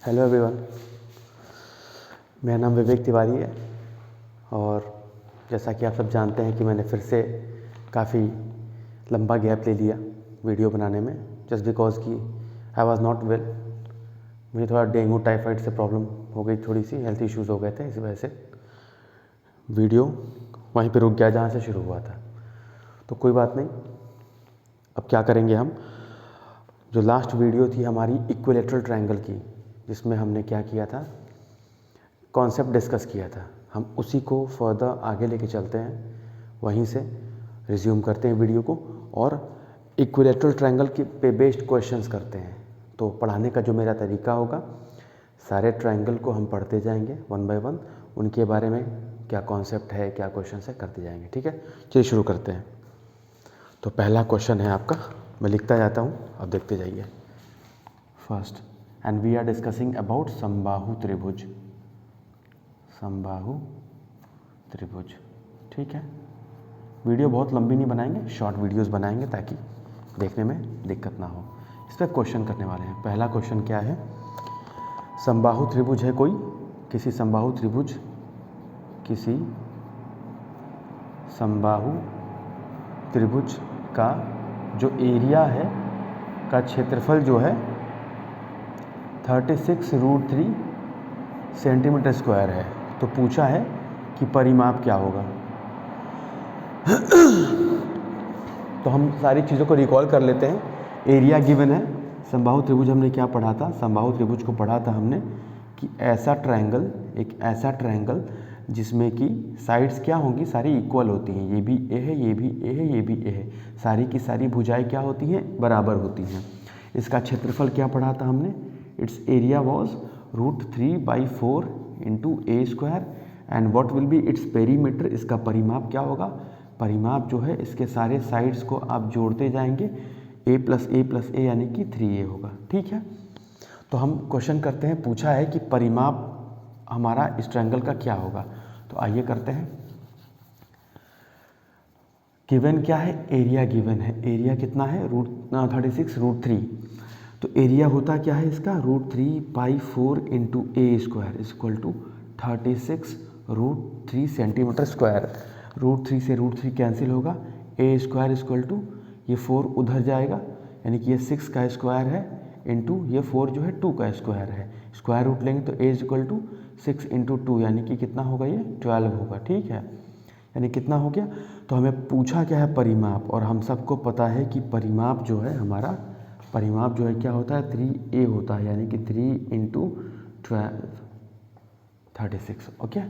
Hello everyone, मेरा नाम विवेक तिवारी है और जैसा कि आप सब जानते हैं कि मैंने फिर से काफ़ी लंबा गैप ले लिया वीडियो बनाने में, जस्ट बिकॉज कि आई वाज नॉट वेल। मुझे थोड़ा डेंगू टाइफाइड से प्रॉब्लम हो गई, थोड़ी सी हेल्थ इश्यूज़ हो गए थे, इस वजह से वीडियो वहीं पे रुक गया जहाँ से शुरू हुआ था। तो कोई बात नहीं, अब क्या करेंगे हम। जो लास्ट वीडियो थी हमारी इक्विलैटरल ट्रायंगल की, जिसमें हमने क्या किया था, कॉन्सेप्ट डिस्कस किया था, हम उसी को फर्दर आगे लेके चलते हैं, वहीं से रिज्यूम करते हैं वीडियो को और इक्विलैटरल ट्रायंगल के पे बेस्ड क्वेश्चंस करते हैं। तो पढ़ाने का जो मेरा तरीका होगा, सारे ट्रायंगल को हम पढ़ते जाएंगे वन बाय वन, उनके बारे में क्या कॉन्सेप्ट है, क्या क्वेश्चन है, करते जाएंगे। ठीक है, चलिए शुरू करते हैं। तो पहला क्वेश्चन है आपका, मैं लिखता जाता हूँ, आप देखते जाइए। First, and we are discussing about समबाहु त्रिभुज। समबाहु त्रिभुज, ठीक है। वीडियो बहुत लंबी नहीं बनाएंगे, शॉर्ट वीडियोस बनाएंगे ताकि देखने में दिक्कत ना हो। इस पर क्वेश्चन करने वाले हैं। पहला क्वेश्चन क्या है, समबाहु त्रिभुज है कोई, किसी समबाहु त्रिभुज, किसी समबाहु त्रिभुज का जो एरिया है का क्षेत्रफल जो है 36√3 सेंटीमीटर स्क्वायर है। तो पूछा है कि परिमाप क्या होगा। तो हम सारी चीज़ों को रिकॉल कर लेते हैं। एरिया गिवन है, समबाहु त्रिभुज हमने क्या पढ़ा था, समबाहु त्रिभुज को पढ़ा था हमने कि ऐसा ट्रायंगल, एक ऐसा ट्रायंगल जिसमें कि साइड्स क्या होंगी, सारी इक्वल होती हैं। ये भी ए है, ये भी ए है, ये भी ए है, सारी की सारी भुजाएं क्या होती हैं, बराबर होती हैं। इसका क्षेत्रफल क्या पढ़ा था हमने, it's area was √3/4 into a square and what will be its perimeter. इसका परिमाप क्या होगा, परिमाप जो है इसके सारे साइड्स को आप जोड़ते जाएंगे, a + a + a यानी कि 3a होगा। ठीक है, तो हम क्वेश्चन करते हैं, पूछा है कि परिमाप हमारा इस ट्रायंगल का क्या होगा। तो आइए करते हैं। गिवन क्या है, एरिया गिवन है। एरिया कितना है, 36√3। तो एरिया होता क्या है इसका, √3/4 into a square equal to 36√3 centimetre square. √3 से √3 कैंसिल होगा, ए स्क्वायर इक्वल टू ये 4 उधर जाएगा, यानी कि ये 6 का स्क्वायर है इंटू ये 4 जो है 2 का स्क्वायर है। स्क्वायर रूट लेंगे तो ए इक्वल टू 6 इंटू 2 यानी कि कितना होगा, ये 12 होगा। ठीक है, यानी कितना हो गया। तो हमें पूछा क्या है, परिमाप, और हम सबको पता है कि परिमाप जो है हमारा, परिमाप जो है क्या होता है, 3a होता है, यानी कि 3 इंटू 12 36। ओके,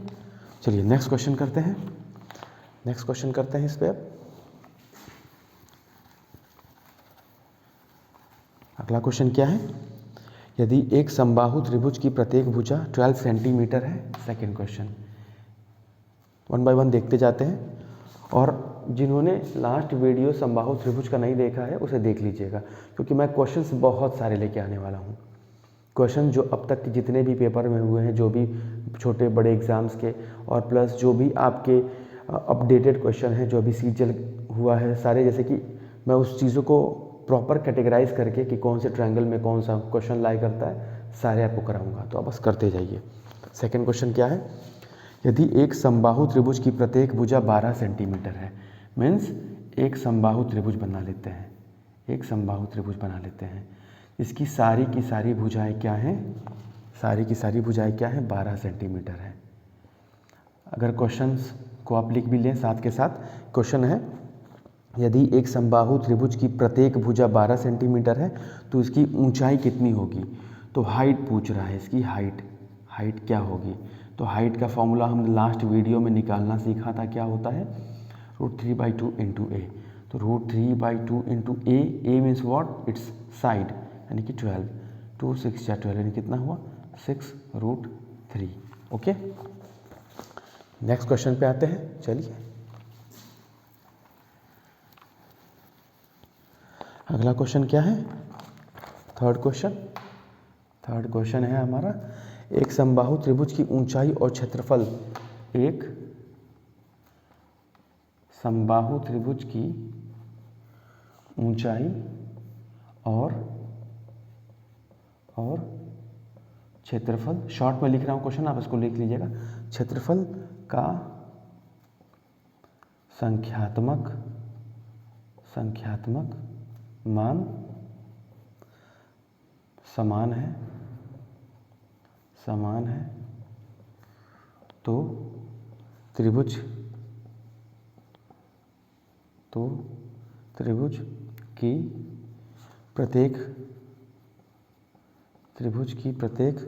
चलिए नेक्स्ट क्वेश्चन करते हैं। नेक्स्ट क्वेश्चन करते हैं इस पर। अगला क्वेश्चन क्या है, यदि एक समबाहु त्रिभुज की प्रत्येक भुजा 12 सेंटीमीटर है। Second question, one by one देखते जाते हैं, और जिन्होंने लास्ट वीडियो समबाहु त्रिभुज का नहीं देखा है उसे देख लीजिएगा, क्योंकि मैं क्वेश्चंस बहुत सारे लेके आने वाला हूँ। क्वेश्चन जो अब तक जितने भी पेपर में हुए हैं, जो भी छोटे बड़े एग्ज़ाम्स के, और प्लस जो भी आपके अपडेटेड क्वेश्चन हैं, जो भी सीजल हुआ है सारे, जैसे कि मैं उस चीज़ों को प्रॉपर कैटेगराइज करके कि कौन से ट्रायंगल में कौन सा क्वेश्चन लाई करता है, सारे आपको कराऊंगा। तो आप बस करते जाइए। सेकेंड क्वेश्चन क्या है, यदि एक समबाहु त्रिभुज की प्रत्येक भुजा 12 सेंटीमीटर है, मीन्स एक समबाहु त्रिभुज बना लेते हैं, एक समबाहु त्रिभुज बना लेते हैं, इसकी सारी की सारी भुजाएं क्या हैं, सारी की सारी भुजाएं क्या हैं, 12 सेंटीमीटर है। अगर क्वेश्चंस को आप लिख भी लें साथ के साथ, क्वेश्चन है यदि एक समबाहु त्रिभुज की प्रत्येक भुजा 12 सेंटीमीटर है तो इसकी ऊंचाई कितनी होगी। तो हाइट पूछ रहा है, इसकी हाइट, हाइट क्या होगी। तो हाइट का फॉर्मूला हमने लास्ट वीडियो में निकालना सीखा था, क्या होता है, √3/2 इंटू ए। तो √3/2 into A, A means what, it's side, यानी कि 12, 2 6 या 12 यानी कितना हुआ, 6√3। ओके, नेक्स्ट क्वेश्चन पे आते हैं। चलिए अगला क्वेश्चन क्या है, थर्ड क्वेश्चन। थर्ड क्वेश्चन है हमारा, एक समबाहु त्रिभुज की ऊंचाई और क्षेत्रफल, एक समबाहु त्रिभुज की ऊंचाई और क्षेत्रफल, शॉर्ट में लिख रहा हूँ क्वेश्चन, आप इसको लिख लीजिएगा। क्षेत्रफल का संख्यात्मक मान समान है तो त्रिभुज की प्रत्येक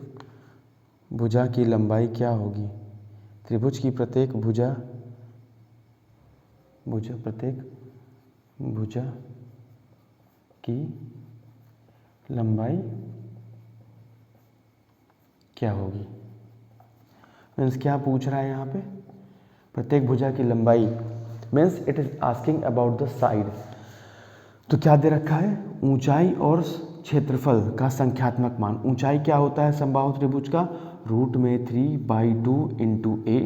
भुजा की लंबाई क्या होगी? त्रिभुज की प्रत्येक भुजा की लंबाई क्या होगी? मीन्स क्या पूछ रहा है यहाँ पे? प्रत्येक भुजा की लंबाई means it is asking about the side. तो क्या दे रखा है? ऊंचाई और क्षेत्रफल का संख्यात्मक मान। ऊंचाई क्या होता है समबाहु त्रिभुज का? √3/2 into A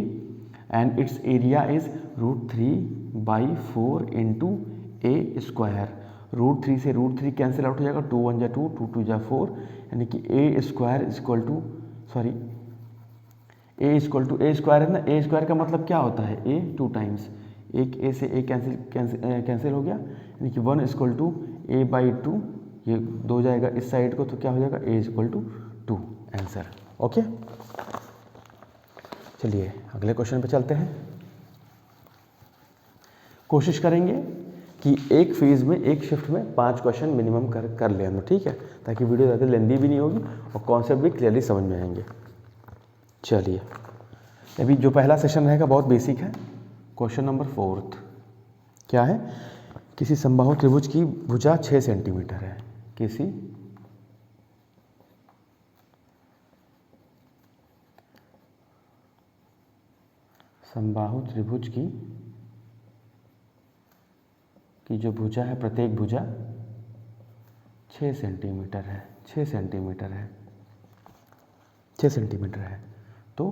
and it's area is √3/4 into a square. √3 से √3 कैंसिल आउट हो जाएगा, 2 1 जा 2, 2 2 जा 4, यानी कि a square equal to a square है ना। ए स्क्वायर का मतलब क्या होता है? ए 2 टाइम्स, एक ए से ए कैंसिल हो गया, यानी कि 1 इक्वल टू a/2, ये 2 जाएगा इस साइड को, तो क्या हो जाएगा? a equal to 2 answer. Okay, चलिए अगले क्वेश्चन पे चलते हैं। कोशिश करेंगे कि एक फेज में, एक शिफ्ट में 5 क्वेश्चन मिनिमम कर ले हम, ठीक है, ताकि वीडियो ज़्यादा लेंदी भी नहीं होगी और कॉन्सेप्ट भी क्लियरली समझ में आएंगे। चलिए, अभी जो पहला सेशन रहेगा बहुत बेसिक है। क्वेश्चन नंबर 4 क्या है? किसी समबाहु त्रिभुज की भुजा 6 सेंटीमीटर है। किसी समबाहु त्रिभुज की जो भुजा है, प्रत्येक भुजा 6 सेंटीमीटर है। 6 सेंटीमीटर है तो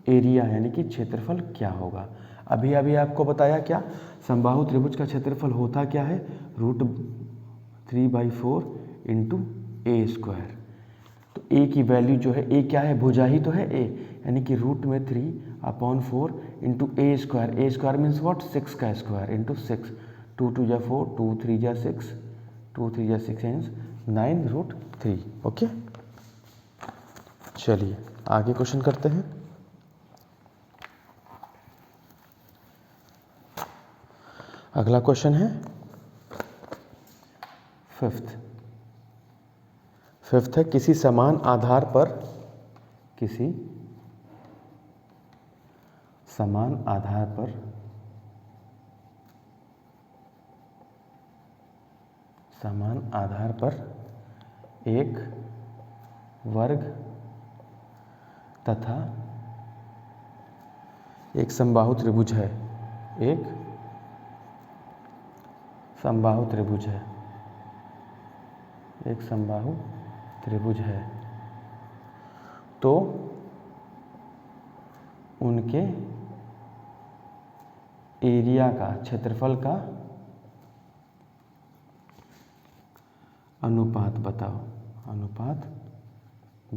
एरिया यानी कि क्षेत्रफल क्या होगा? अभी आपको बताया क्या, समबाहु त्रिभुज का क्षेत्रफल होता क्या है? √3/4 इंटू ए स्क्वायर। तो ए की वैल्यू जो है, ए क्या है? भुजा ही तो है ए, यानी कि √3/4 into a square. A square means what? 6 का स्क्वायर इंटू 6, 2 2 जा 4, 2 3 जा 6, 2 3 जा 6 मीन्स 9√3। ओके, चलिए आगे क्वेश्चन करते हैं। अगला क्वेश्चन है 5th है, किसी समान आधार पर एक वर्ग तथा एक समबाहु त्रिभुज है। एक समबाहु त्रिभुज है तो उनके एरिया का, क्षेत्रफल का अनुपात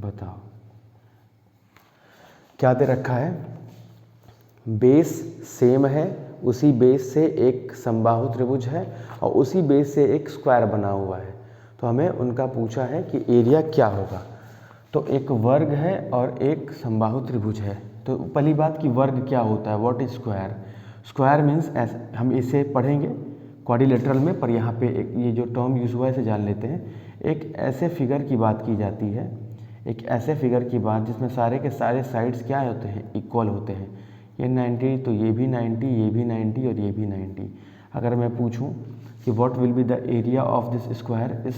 बताओ। क्या दे रखा है? बेस सेम है, उसी बेस से एक समबाहु त्रिभुज है और उसी बेस से एक स्क्वायर बना हुआ है। तो हमें उनका पूछा है कि एरिया क्या होगा। तो एक वर्ग है और एक समबाहु त्रिभुज है। तो पहली बात कि वर्ग क्या होता है? What is square? Square means हम इसे पढ़ेंगे क्वाड्रिलेटरल में, पर यहाँ पे एक ये जो टर्म यूज़ हुआ है इसे जान लेते हैं। एक ऐसे फिगर की बात की जाती है, एक ऐसे फिगर की बात जिसमें सारे के सारे साइड्स क्या होते हैं? इक्वल होते हैं। ये 90 तो ये भी 90, ये भी 90 और ये भी 90। अगर मैं पूछूं कि what will be the area of this square,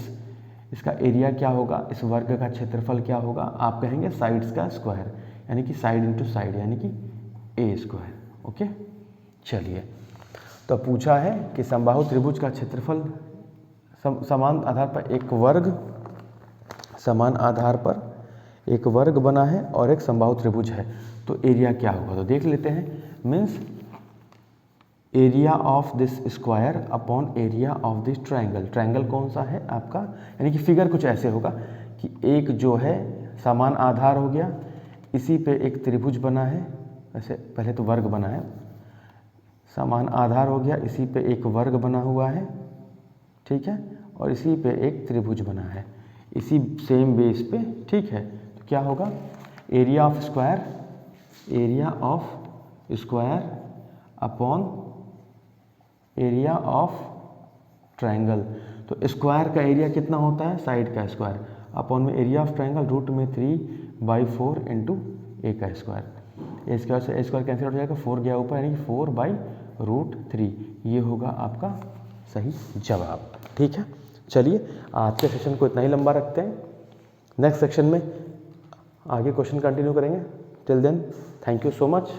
इसका एरिया क्या होगा? इस वर्ग का क्षेत्रफल क्या होगा? आप कहेंगे साइड्स का स्क्वायर, यानी कि साइड इंटू साइड, यानी कि ए स्क्वायर। ओके, चलिए, तो पूछा है कि समबाहु त्रिभुज का क्षेत्रफल समान आधार पर एक वर्ग बना है और एक समबाहु त्रिभुज है, तो एरिया क्या होगा? तो देख लेते हैं। Means area of this square upon area of this triangle. Triangle कौन सा है आपका? यानी कि फिगर कुछ ऐसे होगा कि एक जो है समान आधार हो गया, इसी पे एक त्रिभुज बना है, वैसे पहले तो वर्ग बना है, समान आधार हो गया, इसी पे एक वर्ग बना हुआ है, ठीक है, और इसी पे एक त्रिभुज बना है, इसी सेम बेस पे, ठीक है। तो क्या होगा, area of square upon area of triangle. तो स्क्वायर का एरिया कितना होता है, साइड का स्क्वायर, अपॉन में एरिया ऑफ ट्रायंगल रूट में 3/4 इंटू ए का स्क्वायर। ए स्क्वायर से ए स्क्वायर कैंसिल हो जाएगा, 4 गया ऊपर, यानी कि 4/√3। ये होगा आपका सही जवाब, ठीक है। चलिए आज के सेशन को इतना ही लंबा रखते हैं, नेक्स्ट सेक्शन में आगे क्वेश्चन कंटिन्यू करेंगे। Till then thank you so much.